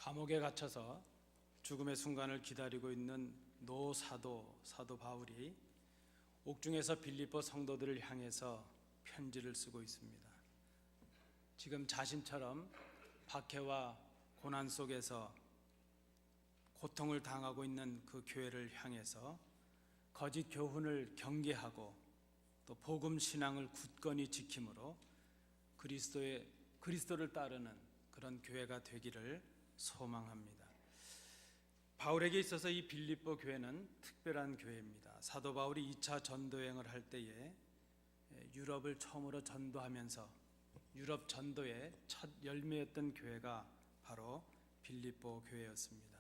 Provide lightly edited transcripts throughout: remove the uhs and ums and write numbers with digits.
감옥에 갇혀서 죽음의 순간을 기다리고 있는 사도 바울이 옥중에서 빌립보 성도들을 향해서 편지를 쓰고 있습니다. 지금 자신처럼 박해와 고난 속에서 고통을 당하고 있는 그 교회를 향해서 거짓 교훈을 경계하고 또 복음 신앙을 굳건히 지킴으로 그리스도를 따르는 그런 교회가 되기를 소망합니다. 바울에게 있어서 이 빌립보 교회는 특별한 교회입니다. 사도 바울이 2차 전도여행을 할 때에 유럽을 처음으로 전도하면서 유럽 전도의 첫 열매였던 교회가 바로 빌립보 교회였습니다.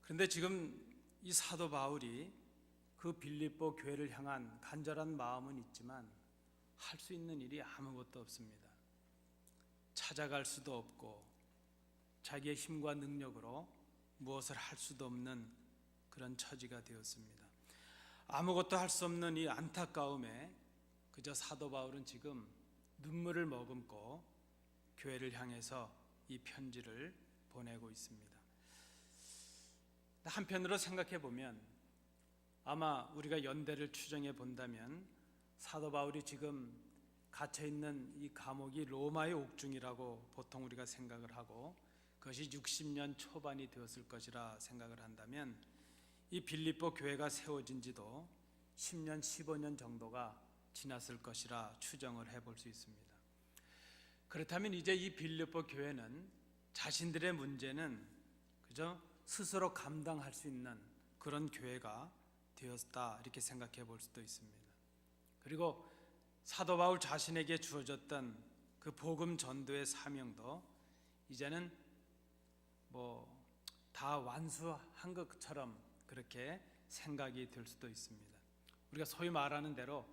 그런데 지금 이 사도 바울이 그 빌립보 교회를 향한 간절한 마음은 있지만 할 수 있는 일이 아무것도 없습니다. 찾아갈 수도 없고 자기의 힘과 능력으로 무엇을 할 수도 없는 그런 처지가 되었습니다. 아무것도 할 수 없는 이 안타까움에 그저 사도 바울은 지금 눈물을 머금고 교회를 향해서 이 편지를 보내고 있습니다. 한편으로 생각해 보면 아마 우리가 연대를 추정해 본다면 사도 바울이 지금 갇혀 있는 이 감옥이 로마의 옥중이라고 보통 우리가 생각을 하고 그것이 60년 초반이 되었을 것이라 생각을 한다면 이 빌립보 교회가 세워진 지도 10년, 15년 정도가 지났을 것이라 추정을 해볼 수 있습니다. 그렇다면 이제 이 빌립보 교회는 자신들의 문제는 그저 스스로 감당할 수 있는 그런 교회가 되었다 이렇게 생각해 볼 수도 있습니다. 그리고 사도 바울 자신에게 주어졌던 그 복음 전도의 사명도 이제는 다 완수한 것처럼 그렇게 생각이 들 수도 있습니다. 우리가 소위 말하는 대로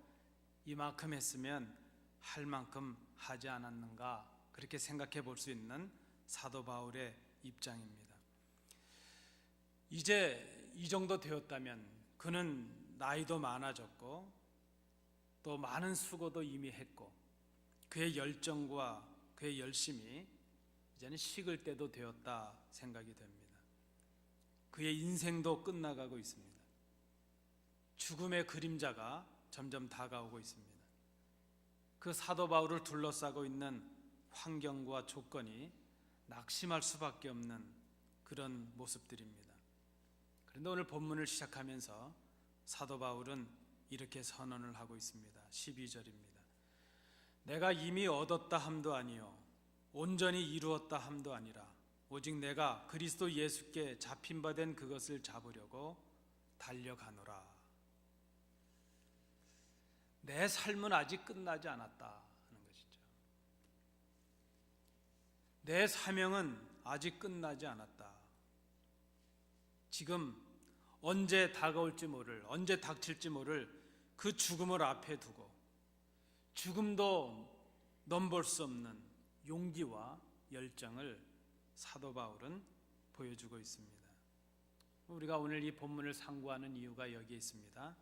이만큼 했으면 할 만큼 하지 않았는가 그렇게 생각해 볼 수 있는 사도 바울의 입장입니다. 이제 이 정도 되었다면 그는 나이도 많아졌고 또 많은 수고도 이미 했고 그의 열정과 그의 열심이 이제는 식을 때도 되었다 생각이 됩니다. 그의 인생도 끝나가고 있습니다. 죽음의 그림자가 점점 다가오고 있습니다. 그 사도 바울을 둘러싸고 있는 환경과 조건이 낙심할 수밖에 없는 그런 모습들입니다. 그런데 오늘 본문을 시작하면서 사도 바울은 이렇게 선언을 하고 있습니다. 12절입니다. 내가 이미 얻었다 함도 아니요 온전히 이루었다 함도 아니라 오직 내가 그리스도 예수께 잡힌 바 된 그것을 잡으려고 달려가노라. 내 삶은 아직 끝나지 않았다 하는 것이죠. 내 사명은 아직 끝나지 않았다. 지금 언제 다가올지 모를, 언제 닥칠지 모를 그 죽음을 앞에 두고 죽음도 넘볼 수 없는 용기와 열정을 사도 바울은 보여주고 있습니다. 우리가 오늘 이 본문을 상고하는 이유가 여기에 있습니다.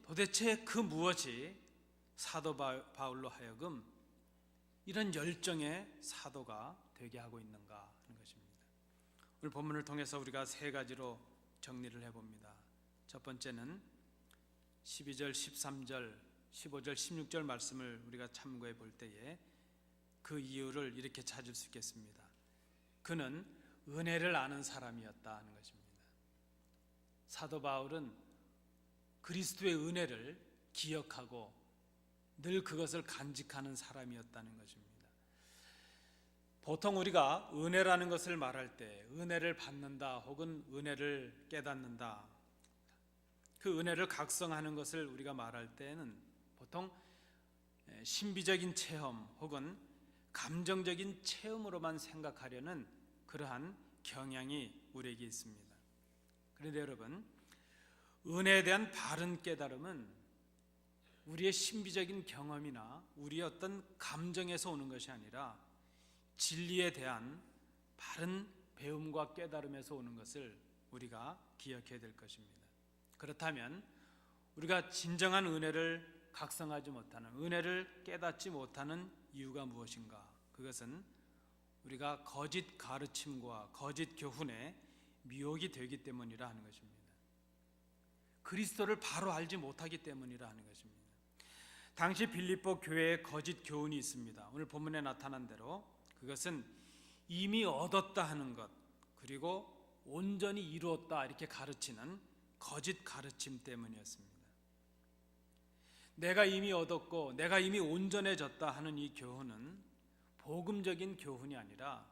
도대체 그 무엇이 사도 바울로 하여금 이런 열정의 사도가 되게 하고 있는가 하는 것입니다. 오늘 본문을 통해서 우리가 세 가지로 정리를 해봅니다. 첫 번째는 12절, 13절, 15절, 16절 말씀을 우리가 참고해 볼 때에 그 이유를 이렇게 찾을 수 있겠습니다. 그는 은혜를 아는 사람이었다 하는 것입니다. 사도 바울은 그리스도의 은혜를 기억하고 늘 그것을 간직하는 사람이었다는 것입니다. 보통 우리가 은혜라는 것을 말할 때 은혜를 받는다 혹은 은혜를 깨닫는다, 그 은혜를 각성하는 것을 우리가 말할 때는 보통 신비적인 체험 혹은 감정적인 체험으로만 생각하려는 그러한 경향이 우리에게 있습니다. 그런데 여러분, 은혜에 대한 바른 깨달음은 우리의 신비적인 경험이나 우리의 어떤 감정에서 오는 것이 아니라 진리에 대한 바른 배움과 깨달음에서 오는 것을 우리가 기억해야 될 것입니다. 그렇다면 우리가 진정한 은혜를 각성하지 못하는, 은혜를 깨닫지 못하는 이유가 무엇인가? 그것은 우리가 거짓 가르침과 거짓 교훈에 미혹이 되기 때문이라 하는 것입니다. 그리스도를 바로 알지 못하기 때문이라 하는 것입니다. 당시 빌립보 교회에 거짓 교훈이 있습니다. 오늘 본문에 나타난 대로 그것은 이미 얻었다 하는 것, 그리고 온전히 이루었다 이렇게 가르치는 거짓 가르침 때문이었습니다. 내가 이미 얻었고 내가 이미 온전해졌다 하는 이 교훈은 복음적인 교훈이 아니라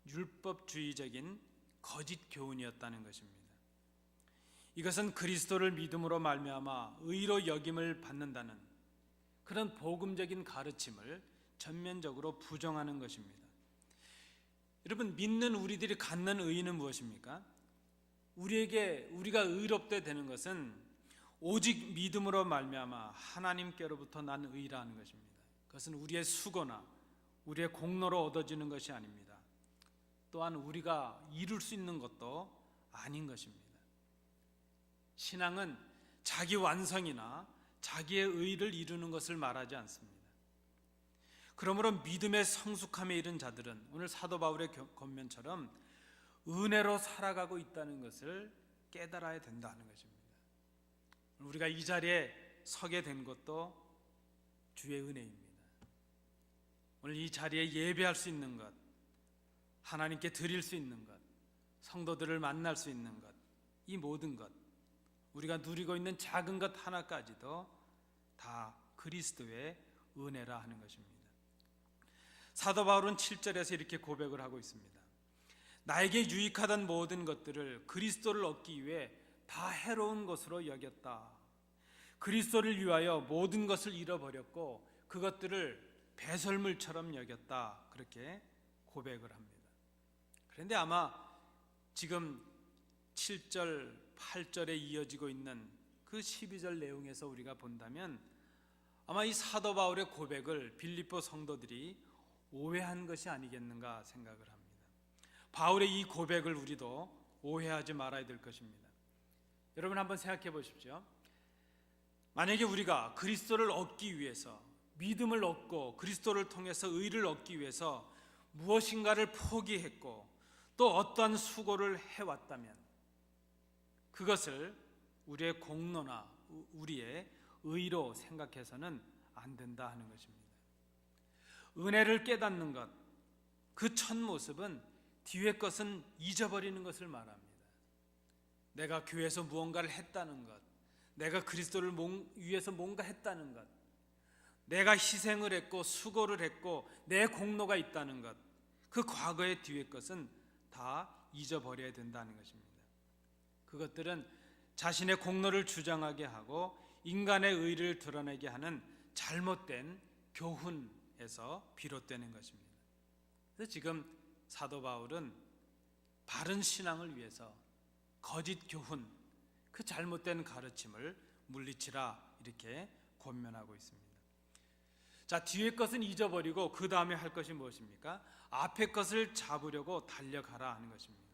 율법주의적인 거짓 교훈이었다는 것입니다. 이것은 그리스도를 믿음으로 말미암아 의로 여김을 받는다는 그런 복음적인 가르침을 전면적으로 부정하는 것입니다. 여러분, 믿는 우리들이 갖는 의의는 무엇입니까? 우리가 의롭게 되는 것은 오직 믿음으로 말미암아 하나님께로부터 난 의라는 것입니다. 그것은 우리의 수고나 우리의 공로로 얻어지는 것이 아닙니다. 또한 우리가 이룰 수 있는 것도 아닌 것입니다. 신앙은 자기 완성이나 자기의 의를 이루는 것을 말하지 않습니다. 그러므로 믿음의 성숙함에 이른 자들은 오늘 사도 바울의 권면처럼 은혜로 살아가고 있다는 것을 깨달아야 된다는 것입니다. 우리가 이 자리에 서게 된 것도 주의 은혜입니다. 오늘 이 자리에 예배할 수 있는 것, 하나님께 드릴 수 있는 것, 성도들을 만날 수 있는 것, 이 모든 것, 우리가 누리고 있는 작은 것 하나까지도 다 그리스도의 은혜라 하는 것입니다. 사도 바울은 7절에서 이렇게 고백을 하고 있습니다. 나에게 유익하던 모든 것들을 그리스도를 얻기 위해 다 해로운 것으로 여겼다. 그리스도를 위하여 모든 것을 잃어버렸고 그것들을 배설물처럼 여겼다. 그렇게 고백을 합니다. 그런데 아마 지금 7절, 8절에 이어지고 있는 그 12절 내용에서 우리가 본다면 아마 이 사도 바울의 고백을 빌립보 성도들이 오해한 것이 아니겠는가 생각을 합니다. 바울의 이 고백을 우리도 오해하지 말아야 될 것입니다. 여러분 한번 생각해 보십시오. 만약에 우리가 그리스도를 얻기 위해서 믿음을 얻고 그리스도를 통해서 의를 얻기 위해서 무엇인가를 포기했고 또 어떠한 수고를 해왔다면 그것을 우리의 공로나 우리의 의로 생각해서는 안 된다 하는 것입니다. 은혜를 깨닫는 것, 그 첫 모습은 뒤의 것은 잊어버리는 것을 말합니다. 내가 교회에서 무언가를 했다는 것, 내가 그리스도를 위해서 뭔가 했다는 것, 내가 희생을 했고 수고를 했고 내 공로가 있다는 것, 그 과거의 뒤의 것은 다 잊어버려야 된다는 것입니다. 그것들은 자신의 공로를 주장하게 하고 인간의 의를 드러내게 하는 잘못된 교훈에서 비롯되는 것입니다. 그래서 지금 사도 바울은 바른 신앙을 위해서 거짓 교훈, 그 잘못된 가르침을 물리치라 이렇게 권면하고 있습니다. 자, 뒤의 것은 잊어버리고 그 다음에 할 것이 무엇입니까? 앞의 것을 잡으려고 달려가라 하는 것입니다.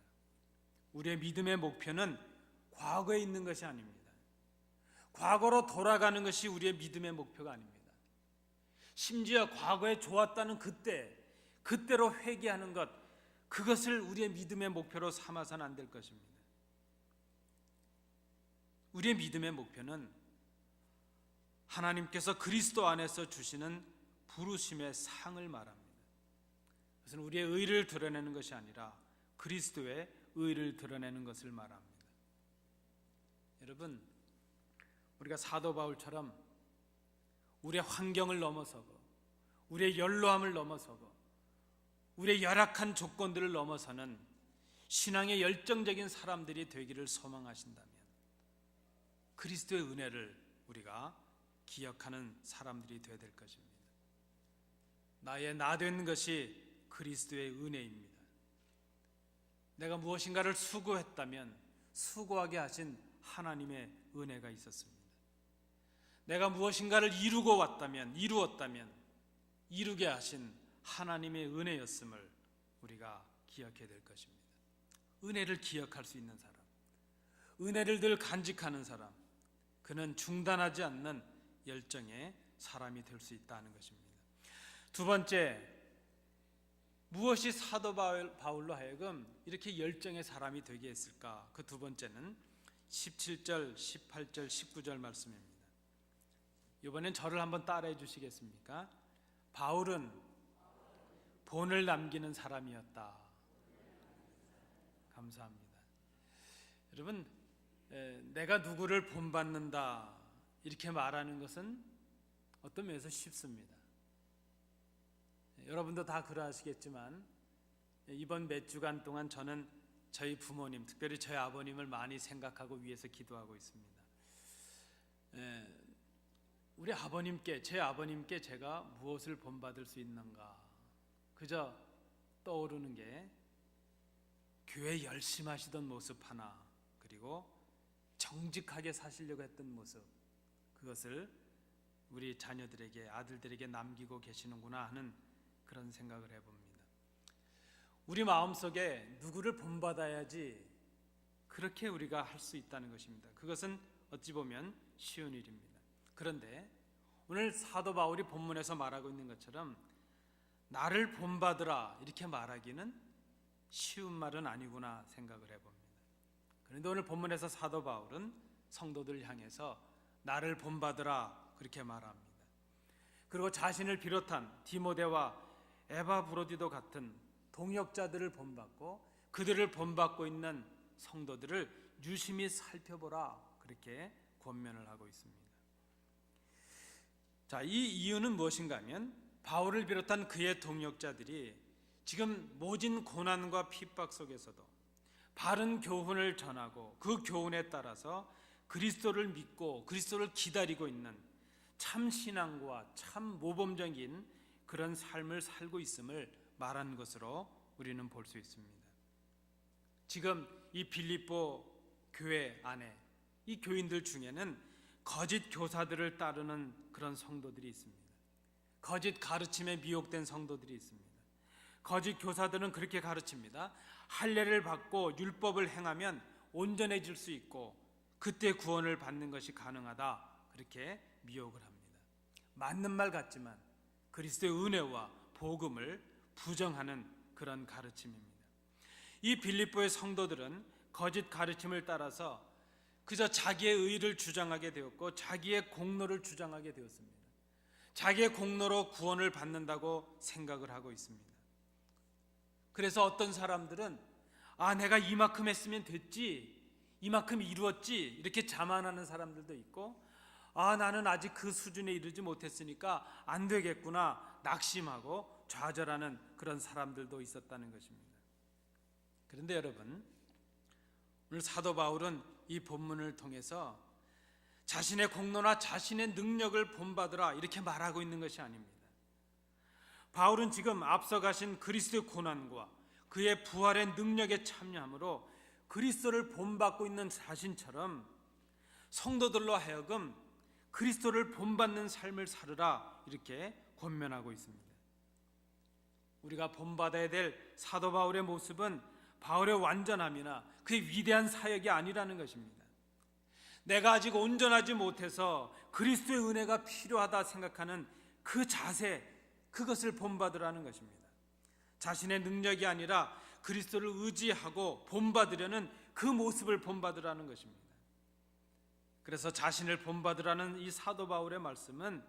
우리의 믿음의 목표는 과거에 있는 것이 아닙니다. 과거로 돌아가는 것이 우리의 믿음의 목표가 아닙니다. 심지어 과거에 좋았다는 그때로 회개하는 것, 그것을 우리의 믿음의 목표로 삼아서는 안 될 것입니다. 우리의 믿음의 목표는 하나님께서 그리스도 안에서 주시는 부르심의 상을 말합니다. 그것은 우리의 의를 드러내는 것이 아니라 그리스도의 의를 드러내는 것을 말합니다. 여러분, 우리가 사도 바울처럼 우리의 환경을 넘어서고 우리의 연로함을 넘어서고 우리의 열악한 조건들을 넘어서는 신앙의 열정적인 사람들이 되기를 소망하신다면 그리스도의 은혜를 우리가 기억하는 사람들이 되어야 될 것입니다. 나의 나 된 것이 그리스도의 은혜입니다. 내가 무엇인가를 수고했다면 수고하게 하신 하나님의 은혜가 있었습니다. 내가 무엇인가를 이루었다면 이루게 하신 하나님의 은혜였음을 우리가 기억해야 될 것입니다. 은혜를 기억할 수 있는 사람, 은혜를 늘 간직하는 사람, 그는 중단하지 않는 열정의 사람이 될 수 있다는 것입니다. 두 번째, 무엇이 사도 바울로 하여금 이렇게 열정의 사람이 되게 했을까? 그 두 번째는 17절, 18절, 19절 말씀입니다. 이번엔 저를 한번 따라해 주시겠습니까? 바울은 본을 남기는 사람이었다. 감사합니다. 여러분, 내가 누구를 본받는다 이렇게 말하는 것은 어떤 면에서 쉽습니다. 여러분도 다 그러하시겠지만 이번 몇 주간 동안 저는 저희 부모님, 특별히 저희 아버님을 많이 생각하고 위해서 기도하고 있습니다. 우리 아버님께, 제 아버님께 제가 무엇을 본받을 수 있는가? 그저 떠오르는 게 교회 열심히 하시던 모습 하나, 그리고 정직하게 사시려고 했던 모습, 그것을 우리 자녀들에게, 아들들에게 남기고 계시는구나 하는 그런 생각을 해봅니다. 우리 마음속에 누구를 본받아야지 그렇게 우리가 할 수 있다는 것입니다. 그것은 어찌 보면 쉬운 일입니다. 그런데 오늘 사도 바울이 본문에서 말하고 있는 것처럼 나를 본받으라 이렇게 말하기는 쉬운 말은 아니구나 생각을 해봅니다. 그런데 오늘 본문에서 사도 바울은 성도들 향해서 나를 본받으라 그렇게 말합니다. 그리고 자신을 비롯한 디모데와 에바브로디도 같은 동역자들을 본받고 그들을 본받고 있는 성도들을 유심히 살펴보라 그렇게 권면을 하고 있습니다. 자, 이 이유는 무엇인가 하면 바울을 비롯한 그의 동역자들이 지금 모진 고난과 핍박 속에서도 바른 교훈을 전하고 그 교훈에 따라서 그리스도를 믿고 그리스도를 기다리고 있는 참 신앙과 참 모범적인 그런 삶을 살고 있음을 말한 것으로 우리는 볼 수 있습니다. 지금 이 빌립보 교회 안에 이 교인들 중에는 거짓 교사들을 따르는 그런 성도들이 있습니다. 거짓 가르침에 미혹된 성도들이 있습니다. 거짓 교사들은 그렇게 가르칩니다. 할례를 받고 율법을 행하면 온전해질 수 있고 그때 구원을 받는 것이 가능하다 그렇게 미혹을 합니다. 맞는 말 같지만 그리스도의 은혜와 복음을 부정하는 그런 가르침입니다. 이 빌립보의 성도들은 거짓 가르침을 따라서 그저 자기의 의를 주장하게 되었고 자기의 공로를 주장하게 되었습니다. 자기의 공로로 구원을 받는다고 생각을 하고 있습니다. 그래서 어떤 사람들은 내가 이만큼 했으면 됐지, 이만큼 이루었지 이렇게 자만하는 사람들도 있고 나는 아직 그 수준에 이르지 못했으니까 안 되겠구나 낙심하고 좌절하는 그런 사람들도 있었다는 것입니다. 그런데 여러분, 오늘 사도 바울은 이 본문을 통해서 자신의 공로나 자신의 능력을 본받으라 이렇게 말하고 있는 것이 아닙니다. 바울은 지금 앞서 가신 그리스도의 고난과 그의 부활의 능력에 참여함으로 그리스도를 본받고 있는 자신처럼 성도들로 하여금 그리스도를 본받는 삶을 살으라 이렇게 권면하고 있습니다. 우리가 본받아야 될 사도 바울의 모습은 바울의 완전함이나 그의 위대한 사역이 아니라는 것입니다. 내가 아직 온전하지 못해서 그리스도의 은혜가 필요하다 생각하는 그 자세, 그것을 본받으라는 것입니다. 자신의 능력이 아니라 그리스도를 의지하고 본받으려는 그 모습을 본받으라는 것입니다. 그래서 자신을 본받으라는 이 사도 바울의 말씀은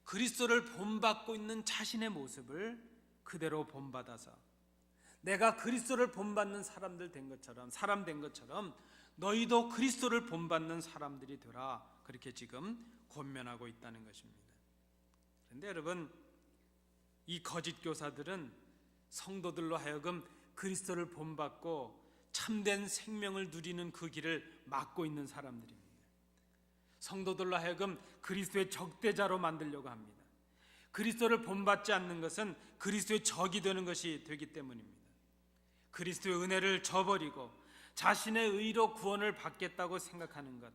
그리스도를 본받고 있는 자신의 모습을 그대로 본받아서 내가 그리스도를 본받는 사람 된 것처럼 너희도 그리스도를 본받는 사람들이 되라 그렇게 지금 권면하고 있다는 것입니다. 그런데 여러분, 이 거짓 교사들은 성도들로 하여금 그리스도를 본받고 참된 생명을 누리는 그 길을 막고 있는 사람들입니다. 성도들로 하여금 그리스도의 적대자로 만들려고 합니다. 그리스도를 본받지 않는 것은 그리스도의 적이 되는 것이 되기 때문입니다. 그리스도의 은혜를 저버리고 자신의 의로 구원을 받겠다고 생각하는 것,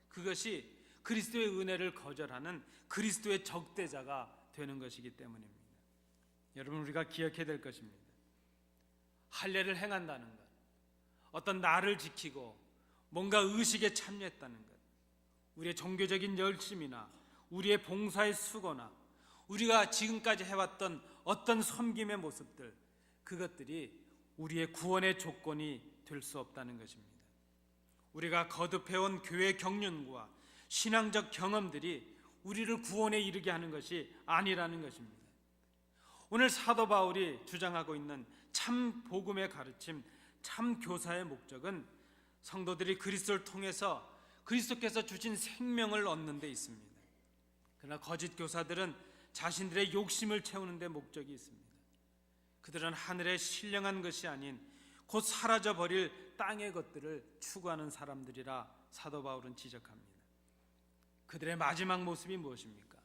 그것이 그리스도의 은혜를 거절하는 그리스도의 적대자가 되는 것이기 때문입니다. 여러분, 우리가 기억해야 될 것입니다. 할례를 행한다는 것, 어떤 날을 지키고 뭔가 의식에 참여했다는 것, 우리의 종교적인 열심이나 우리의 봉사의 수고나 우리가 지금까지 해왔던 어떤 섬김의 모습들, 그것들이 우리의 구원의 조건이 될 수 없다는 것입니다. 우리가 거듭해온 교회 경륜과 신앙적 경험들이 우리를 구원에 이르게 하는 것이 아니라는 것입니다. 오늘 사도 바울이 주장하고 있는 참 복음의 가르침, 참 교사의 목적은 성도들이 그리스도를 통해서 그리스도께서 주신 생명을 얻는 데 있습니다. 그러나 거짓 교사들은 자신들의 욕심을 채우는 데 목적이 있습니다. 그들은 하늘의 신령한 것이 아닌 곧 사라져 버릴 땅의 것들을 추구하는 사람들이라 사도 바울은 지적합니다. 그들의 마지막 모습이 무엇입니까?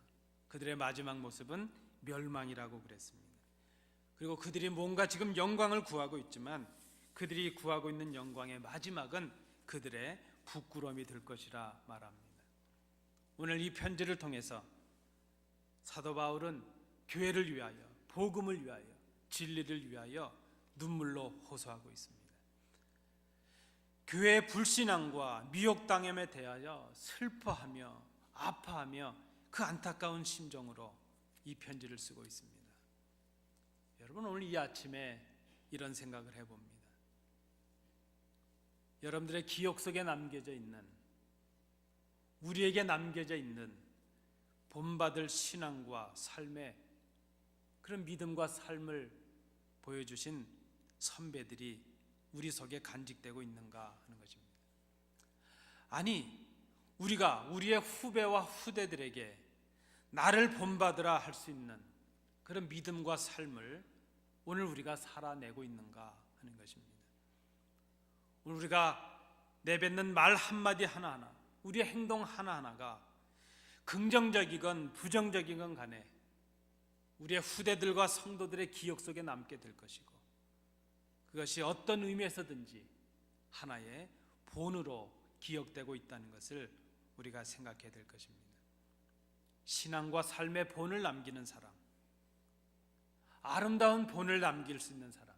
그들의 마지막 모습은 멸망이라고 그랬습니다. 그리고 그들이 뭔가 지금 영광을 구하고 있지만 그들이 구하고 있는 영광의 마지막은 그들의 부끄러움이 될 것이라 말합니다. 오늘 이 편지를 통해서 사도 바울은 교회를 위하여, 복음을 위하여, 진리를 위하여 눈물로 호소하고 있습니다. 교회의 불신앙과 미혹당함에 대하여 슬퍼하며 아파하며 그 안타까운 심정으로 이 편지를 쓰고 있습니다. 여러분, 오늘 이 아침에 이런 생각을 해봅니다. 여러분들의 기억 속에 남겨져 있는, 우리에게 남겨져 있는 본받을 신앙과 삶의 그런 믿음과 삶을 보여주신 선배들이 우리 속에 간직되고 있는가 하는 것입니다. 아니, 우리가 우리의 후배와 후대들에게 나를 본받으라 할 수 있는 그런 믿음과 삶을 오늘 우리가 살아내고 있는가 하는 것입니다. 오늘 우리가 내뱉는 말 한마디 하나하나, 우리의 행동 하나하나가 긍정적이건 부정적이건 간에 우리의 후대들과 성도들의 기억 속에 남게 될 것이고, 그것이 어떤 의미에서든지 하나의 본으로 기억되고 있다는 것을 우리가 생각해야 될 것입니다. 신앙과 삶의 본을 남기는 사람, 아름다운 본을 남길 수 있는 사람,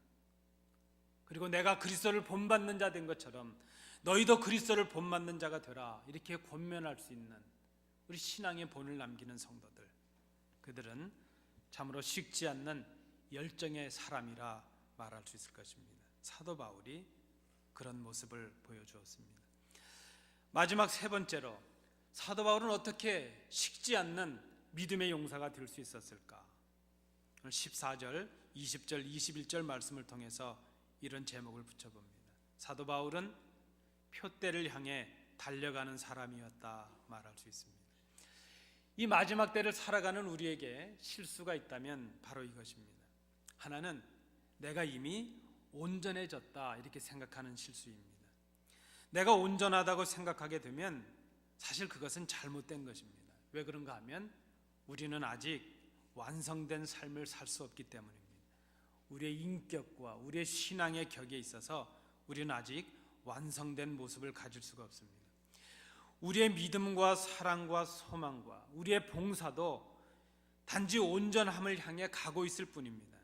그리고 내가 그리스도를 본받는 자 된 것처럼 너희도 그리스도를 본받는 자가 되라, 이렇게 권면할 수 있는 우리 신앙의 본을 남기는 성도들, 그들은 참으로 식지 않는 열정의 사람이라 말할 수 있을 것입니다. 사도 바울이 그런 모습을 보여주었습니다. 마지막 세 번째로 사도 바울은 어떻게 식지 않는 믿음의 용사가 될 수 있었을까? 오늘 14절, 20절, 21절 말씀을 통해서 이런 제목을 붙여봅니다. 사도 바울은 표대를 향해 달려가는 사람이었다 말할 수 있습니다. 이 마지막 때를 살아가는 우리에게 실수가 있다면 바로 이것입니다. 하나는 내가 이미 온전해졌다 이렇게 생각하는 실수입니다. 내가 온전하다고 생각하게 되면 사실 그것은 잘못된 것입니다. 왜 그런가 하면 우리는 아직 완성된 삶을 살 수 없기 때문입니다. 우리의 인격과 우리의 신앙의 격에 있어서 우리는 아직 완성된 모습을 가질 수가 없습니다. 우리의 믿음과 사랑과 소망과 우리의 봉사도 단지 온전함을 향해 가고 있을 뿐입니다.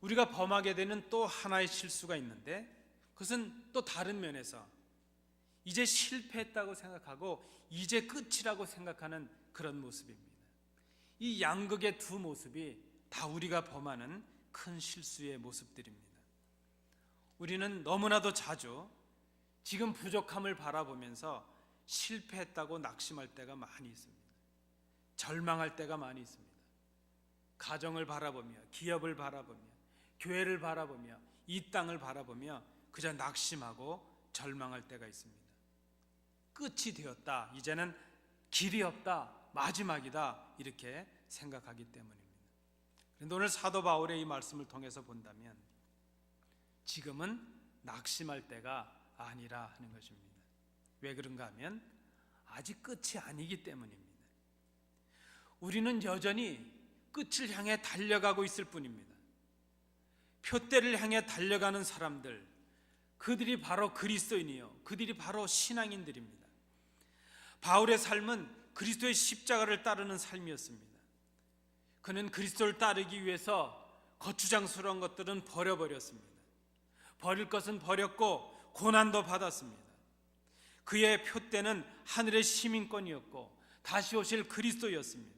우리가 범하게 되는 또 하나의 실수가 있는데, 그것은 또 다른 면에서 이제 실패했다고 생각하고 이제 끝이라고 생각하는 그런 모습입니다. 이 양극의 두 모습이 다 우리가 범하는 큰 실수의 모습들입니다. 우리는 너무나도 자주 지금 부족함을 바라보면서 실패했다고 낙심할 때가 많이 있습니다. 절망할 때가 많이 있습니다. 가정을 바라보며, 기업을 바라보며, 교회를 바라보며, 이 땅을 바라보며 그저 낙심하고 절망할 때가 있습니다. 끝이 되었다, 이제는 길이 없다, 마지막이다, 이렇게 생각하기 때문입니다. 그런데 오늘 사도 바울의 이 말씀을 통해서 본다면 지금은 낙심할 때가 아니라 하는 것입니다. 왜 그런가 하면 아직 끝이 아니기 때문입니다. 우리는 여전히 끝을 향해 달려가고 있을 뿐입니다. 표대를 향해 달려가는 사람들, 그들이 바로 그리스도인이요, 그들이 바로 신앙인들입니다. 바울의 삶은 그리스도의 십자가를 따르는 삶이었습니다. 그는 그리스도를 따르기 위해서 거추장스러운 것들은 버려버렸습니다. 버릴 것은 버렸고 고난도 받았습니다. 그의 표대는 하늘의 시민권이었고 다시 오실 그리스도였습니다.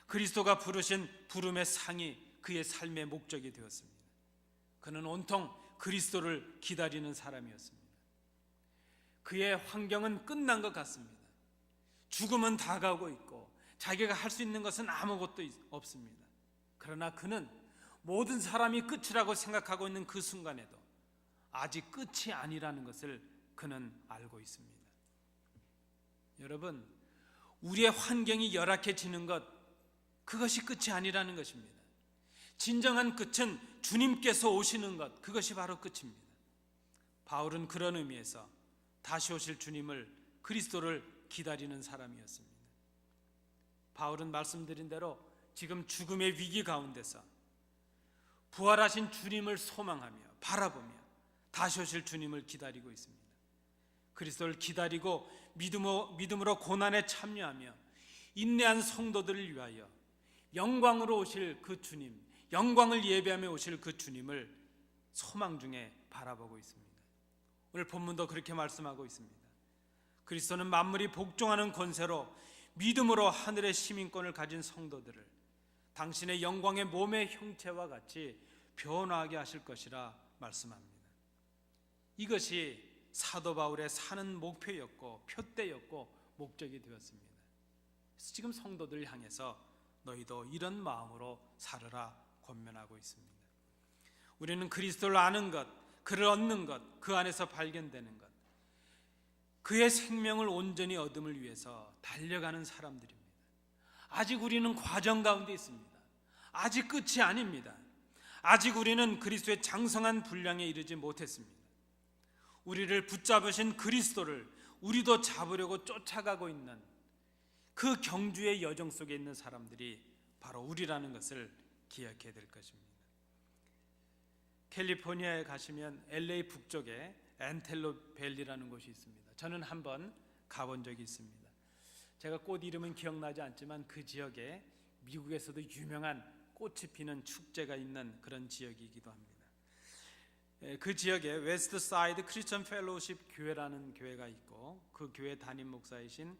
그리스도가 부르신 부름의 상이 그의 삶의 목적이 되었습니다. 그는 온통 그리스도를 기다리는 사람이었습니다. 그의 환경은 끝난 것 같습니다. 죽음은 다가오고 있고 자기가 할 수 있는 것은 아무것도 없습니다. 그러나 그는 모든 사람이 끝이라고 생각하고 있는 그 순간에도 아직 끝이 아니라는 것을 그는 알고 있습니다. 여러분, 우리의 환경이 열악해지는 것, 그것이 끝이 아니라는 것입니다. 진정한 끝은 주님께서 오시는 것, 그것이 바로 끝입니다. 바울은 그런 의미에서 다시 오실 주님을, 그리스도를 기다리는 사람이었습니다. 바울은 말씀드린 대로 지금 죽음의 위기 가운데서 부활하신 주님을 소망하며 바라보며 다시 오실 주님을 기다리고 있습니다. 그리스도를 기다리고 믿음으로 고난에 참여하며 인내한 성도들을 위하여 영광으로 오실 그 주님, 영광을 예배하며 오실 그 주님을 소망 중에 바라보고 있습니다. 오늘 본문도 그렇게 말씀하고 있습니다. 그리스도는 만물이 복종하는 권세로 믿음으로 하늘의 시민권을 가진 성도들을 당신의 영광의 몸의 형체와 같이 변화하게 하실 것이라 말씀합니다. 이것이 사도 바울의 사는 목표였고 표대였고 목적이 되었습니다. 그래서 지금 성도들을 향해서 너희도 이런 마음으로 살으라 권면하고 있습니다. 우리는 그리스도를 아는 것, 그를 얻는 것, 그 안에서 발견되는 것, 그의 생명을 온전히 얻음을 위해서 달려가는 사람들입니다. 아직 우리는 과정 가운데 있습니다. 아직 끝이 아닙니다. 아직 우리는 그리스도의 장성한 분량에 이르지 못했습니다. 우리를 붙잡으신 그리스도를 우리도 잡으려고 쫓아가고 있는 그 경주의 여정 속에 있는 사람들이 바로 우리라는 것을 기억해야 될 것입니다. 캘리포니아에 가시면 LA 북쪽에 앤텔로 밸리라는 곳이 있습니다. 저는 한번 가본 적이 있습니다. 제가 꽃 이름은 기억나지 않지만 그 지역에 미국에서도 유명한 꽃이 피는 축제가 있는 그런 지역이기도 합니다. 그 지역에 웨스트 사이드 크리스천 펠로우십 교회라는 교회가 있고 그 교회 담임 목사이신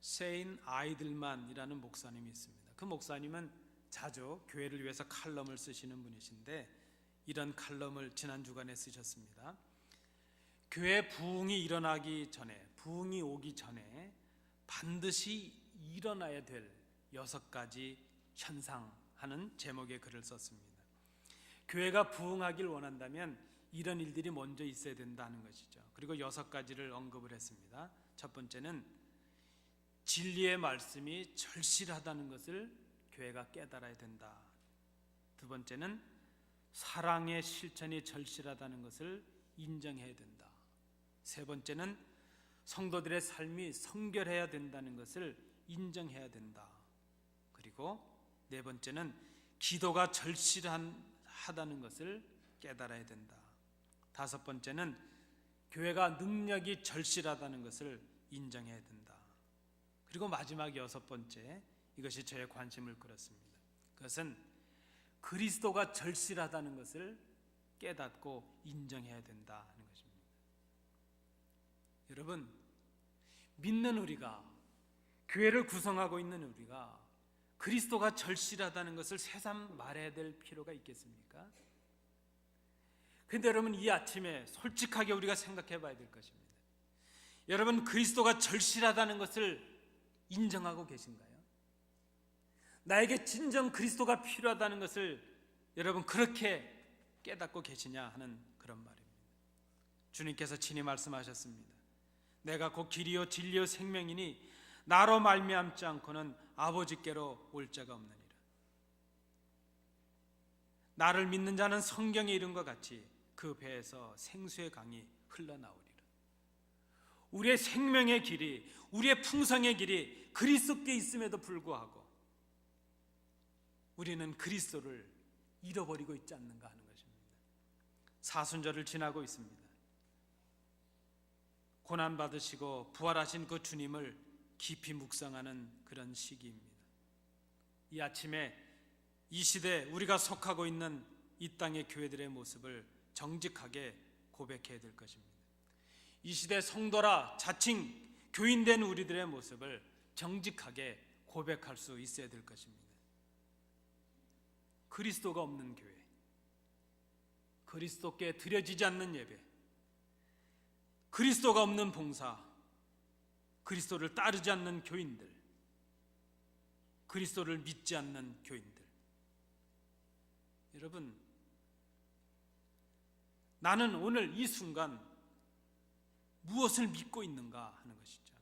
세인 아이들만이라는 목사님이 있습니다. 그 목사님은 자주 교회를 위해서 칼럼을 쓰시는 분이신데 이런 칼럼을 지난 주간에 쓰셨습니다. 교회 부흥이 일어나기 전에, 부흥이 오기 전에 반드시 일어나야 될 6가지 현상 하는 제목의 글을 썼습니다. 교회가 부흥하길 원한다면 이런 일들이 먼저 있어야 된다는 것이죠. 그리고 6가지를 언급을 했습니다. 첫 번째는 진리의 말씀이 절실하다는 것을 교회가 깨달아야 된다. 두 번째는 사랑의 실천이 절실하다는 것을 인정해야 된다. 세 번째는 성도들의 삶이 성결해야 된다는 것을 인정해야 된다. 그리고 네 번째는 기도가 절실하다는 것을 깨달아야 된다. 다섯 번째는 교회가 능력이 절실하다는 것을 인정해야 된다. 그리고 마지막 6번째, 이것이 저의 관심을 끌었습니다. 그것은 그리스도가 절실하다는 것을 깨닫고 인정해야 된다는 것입니다. 여러분, 믿는 우리가, 교회를 구성하고 있는 우리가 그리스도가 절실하다는 것을 새삼 말해야 될 필요가 있겠습니까? 그런데 여러분, 이 아침에 솔직하게 우리가 생각해 봐야 될 것입니다. 여러분, 그리스도가 절실하다는 것을 인정하고 계신가요? 나에게 진정 그리스도가 필요하다는 것을 여러분 그렇게 깨닫고 계시냐 하는 그런 말입니다. 주님께서 친히 말씀하셨습니다. 내가 곧 길이요 진리요 생명이니 나로 말미암지 않고는 아버지께로 올 자가 없느니라. 나를 믿는 자는 성경에 이른 것 같이 그 배에서 생수의 강이 흘러나오리라. 우리의 생명의 길이, 우리의 풍성의 길이 그리스도께 있음에도 불구하고 우리는 그리스도를 잃어버리고 있지 않는가 하는 것입니다. 사순절을 지나고 있습니다. 고난받으시고 부활하신 그 주님을 깊이 묵상하는 그런 시기입니다. 이 아침에 이 시대 우리가 속하고 있는 이 땅의 교회들의 모습을 정직하게 고백해야 될 것입니다. 이 시대 성도라 자칭 교인된 우리들의 모습을 정직하게 고백할 수 있어야 될 것입니다. 그리스도가 없는 교회, 그리스도께 드려지지 않는 예배, 그리스도가 없는 봉사, 그리스도를 따르지 않는 교인들, 그리스도를 믿지 않는 교인들. 여러분, 나는 오늘 이 순간 무엇을 믿고 있는가 하는 것이죠.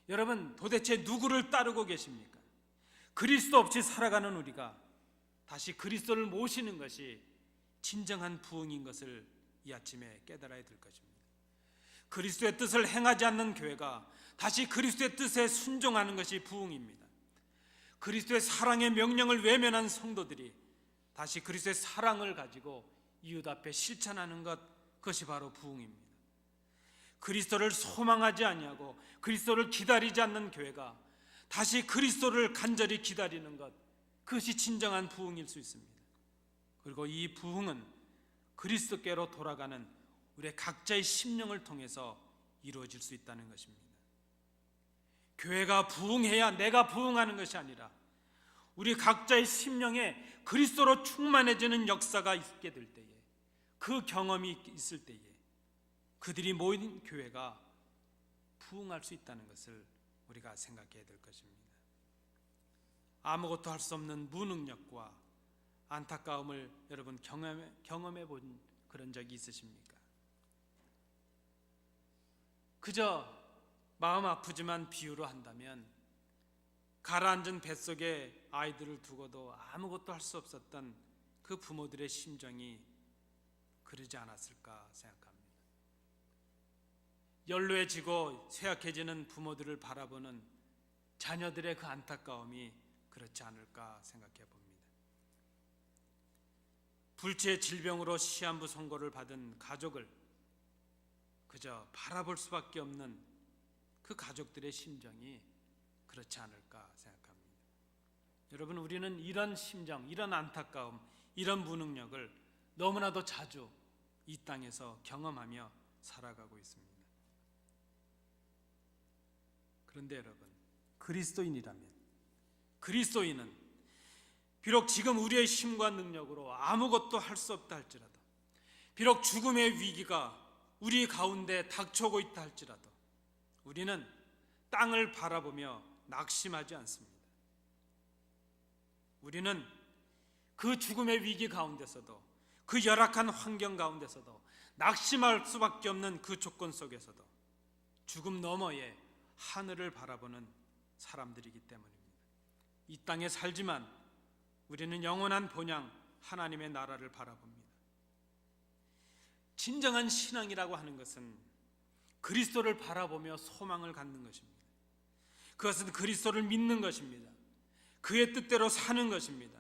여러분, 도대체 누구를 따르고 계십니까? 그리스도 없이 살아가는 우리가 다시 그리스도를 모시는 것이 진정한 부흥인 것을 이 아침에 깨달아야 될 것입니다. 그리스도의 뜻을 행하지 않는 교회가 다시 그리스도의 뜻에 순종하는 것이 부흥입니다. 그리스도의 사랑의 명령을 외면한 성도들이 다시 그리스도의 사랑을 가지고 이웃 앞에 실천하는 것, 그것이 바로 부흥입니다. 그리스도를 소망하지 아니하고 그리스도를 기다리지 않는 교회가 다시 그리스도를 간절히 기다리는 것, 그것이 진정한 부흥일 수 있습니다. 그리고 이 부흥은 그리스도께로 돌아가는 우리의 각자의 심령을 통해서 이루어질 수 있다는 것입니다. 교회가 부흥해야 내가 부흥하는 것이 아니라 우리 각자의 심령에 그리스도로 충만해지는 역사가 있게 될 때에, 그 경험이 있을 때에 그들이 모인 교회가 부흥할 수 있다는 것을 우리가 생각해야 될 것입니다. 아무것도 할 수 없는 무능력과 안타까움을 여러분 경험해 본 그런 적이 있으십니까? 그저 마음 아프지만 비유로 한다면 가라앉은 뱃속에 아이들을 두고도 아무것도 할 수 없었던 그 부모들의 심정이 그러지 않았을까 생각합니다. 연로해지고 쇠약해지는 부모들을 바라보는 자녀들의 그 안타까움이 그렇지 않을까 생각해 봅니다. 불치의 질병으로 시한부 선고를 받은 가족을 그저 바라볼 수밖에 없는 그 가족들의 심정이 그렇지 않을까 생각합니다. 여러분, 우리는 이런 심정, 이런 안타까움, 이런 무능력을 너무나도 자주 이 땅에서 경험하며 살아가고 있습니다. 그런데 여러분, 그리스도인이라면, 그리스도인은 비록 지금 우리의 힘과 능력으로 아무것도 할 수 없다 할지라도, 비록 죽음의 위기가 우리 가운데 닥쳐오고 있다 할지라도 우리는 땅을 바라보며 낙심하지 않습니다. 우리는 그 죽음의 위기 가운데서도, 그 열악한 환경 가운데서도, 낙심할 수밖에 없는 그 조건 속에서도 죽음 너머에 하늘을 바라보는 사람들이기 때문입니다. 이 땅에 살지만 우리는 영원한 본향 하나님의 나라를 바라봅니다. 진정한 신앙이라고 하는 것은 그리스도를 바라보며 소망을 갖는 것입니다. 그것은 그리스도를 믿는 것입니다. 그의 뜻대로 사는 것입니다.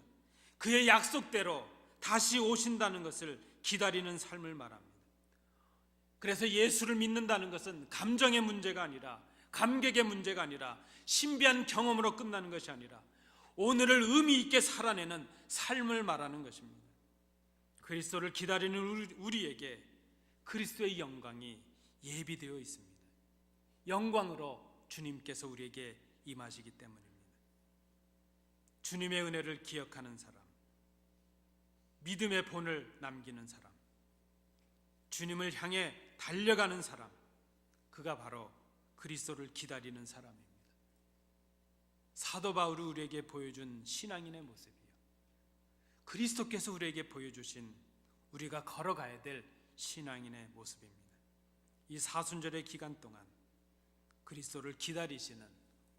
그의 약속대로 다시 오신다는 것을 기다리는 삶을 말합니다. 그래서 예수를 믿는다는 것은 감정의 문제가 아니라, 감격의 문제가 아니라, 신비한 경험으로 끝나는 것이 아니라 오늘을 의미 있게 살아내는 삶을 말하는 것입니다. 그리스도를 기다리는 우리에게 그리스도의 영광이 예비되어 있습니다. 영광으로 주님께서 우리에게 임하시기 때문입니다. 주님의 은혜를 기억하는 사람, 믿음의 본을 남기는 사람, 주님을 향해 달려가는 사람, 그가 바로 그리스도를 기다리는 사람입니다. 사도 바울이 우리에게 보여준 신앙인의 모습이요, 그리스도께서 우리에게 보여주신 우리가 걸어가야 될 신앙인의 모습입니다. 이 사순절의 기간 동안 그리스도를 기다리시는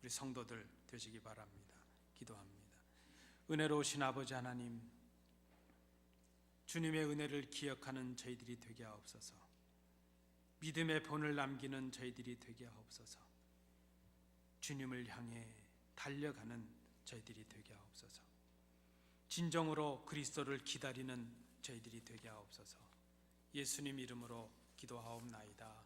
우리 성도들 되시기 바랍니다. 기도합니다. 은혜로우신 아버지 하나님, 주님의 은혜를 기억하는 저희들이 되게 하옵소서. 믿음의 본을 남기는 저희들이 되게 하옵소서. 주님을 향해 달려가는 저희들이 되게 하옵소서. 진정으로 그리스도를 기다리는 저희들이 되게 하옵소서. 예수님 이름으로 기도하옵나이다.